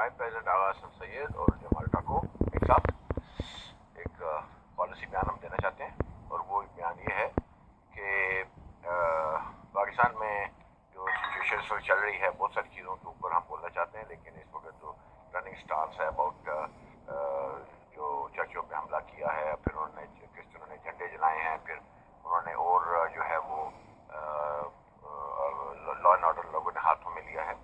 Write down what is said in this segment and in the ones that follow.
Vice president आगा हसन सैयद और जमाल ठाकुर एक साथ एक पॉलिसी बयान हम देना चाहते हैं, और वो बयान ये है कि पाकिस्तान में जो सिचुएशन चल रही है बहुत सारी चीज़ों के ऊपर हम बोलना चाहते हैं, लेकिन इस वक्त जो रनिंग स्टार्स है अबाउट जो चर्चों पे हमला किया है, फिर उन्होंने क्रिश्चियनों ने झंडे जलाए हैं, फिर उन्होंने और जो है वो लॉ एंड ऑर्डर लोगों ने हाथों में लिया है।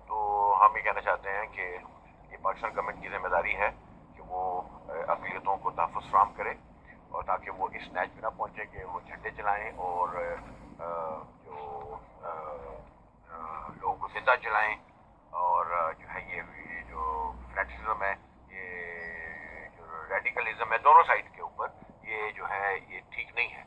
तो हम ये कहना चाहते हैं कि ये पाकिस्तान गवर्नमेंट की जिम्मेदारी है कि वो अक़लियतों को तहफ़्फ़ुज़ फराहम करे, और ताकि वो इस नैच पे ना पहुँचे कि वो झंडे जलाएँ और जो लोगों को ज़िंदा जलाएँ, और जो है ये जो फैनेटिज़म है, ये जो रेडिकलिज़म है दोनों साइड के ऊपर, ये जो है ये ठीक नहीं है,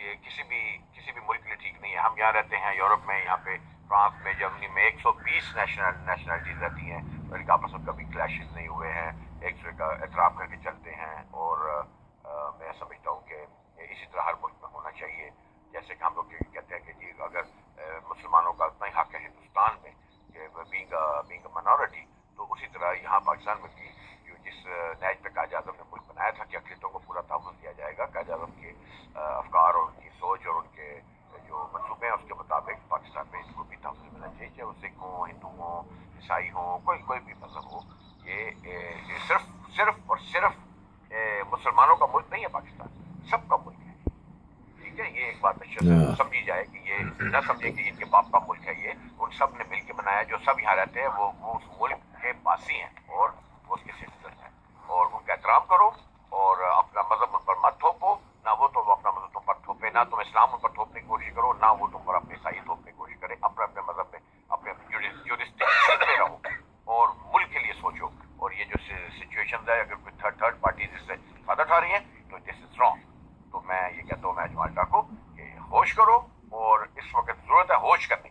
ये किसी भी मुल्क के लिए ठीक नहीं है। हम यहाँ रहते हैं यूरोप में, यहाँ पे फ्रांस में, जर्मनी में 120 नेशनलिटीज़ रहती हैं, तो इनका आपस में कभी क्लैशेस नहीं हुए हैं, एक दूसरे का एहतराम करके चलते हैं, और मैं समझता हूँ कि इसी तरह हर मुल्क में होना चाहिए। जैसे कि हम लोग कहते हैं कि जी अगर मुसलमानों का उतना ही हक है हिंदुस्तान में कि बीइंग अ माइनॉरिटी, तो उसी तरह यहाँ पाकिस्तान में भी जिस नैज पे कायद आज़म ने मुल्क बनाया था कि अक़लियतों को पूरा तहफ़्फ़ुज़ दिया जाएगा, कायद आज़म के अफ़कार और उनकी सोच और उनके जो मनसूबे हैं उसके मुताबिक पाकिस्तान में इनको भी तहफ़्फ़ुज़ मिलना चाहिए, चाहे वो सिख हों, हिंदू हों, ईसाई हों, कोई भी मज़हब हो। ये सिर्फ और सिर्फ मुसलमानों का मुल्क नहीं है पाकिस्तान, सबका मुल्क है। ठीक है, ये एक बात अच्छे समझी जाए कि ये ना समझे कि इनके बाप का मुल्क है, ये उन सब ने मिल के बनाया। जो सब यहाँ रहते हैं वो उस मुल्क के पासी हैं और वो उसके सिटीजन हैं, और उनका एहतराम करो और अपना मज़हब उन पर मत थोपो, ना वो तो अपना मज़हब तुम पर थोपे, ना तुम इस्लाम उन पर थोपने की कोशिश करो, ना वो तुम पर अपने ईसाई थोपने की कोशिश करें। अपने मज़हब में अपने जुरिस्डिक्शन में रहो और मुल्क के लिए सोचो। और ये जो सिचुएशन है, अगर कोई थर्ड पार्टी जिससे फायदा उठा रही है तो दिस इज रॉन्ग। तो मैं ये कहता हूँ, मैं जमाल ठाकुर कि होश करो, और इस वक्त ज़रूरत है होश करने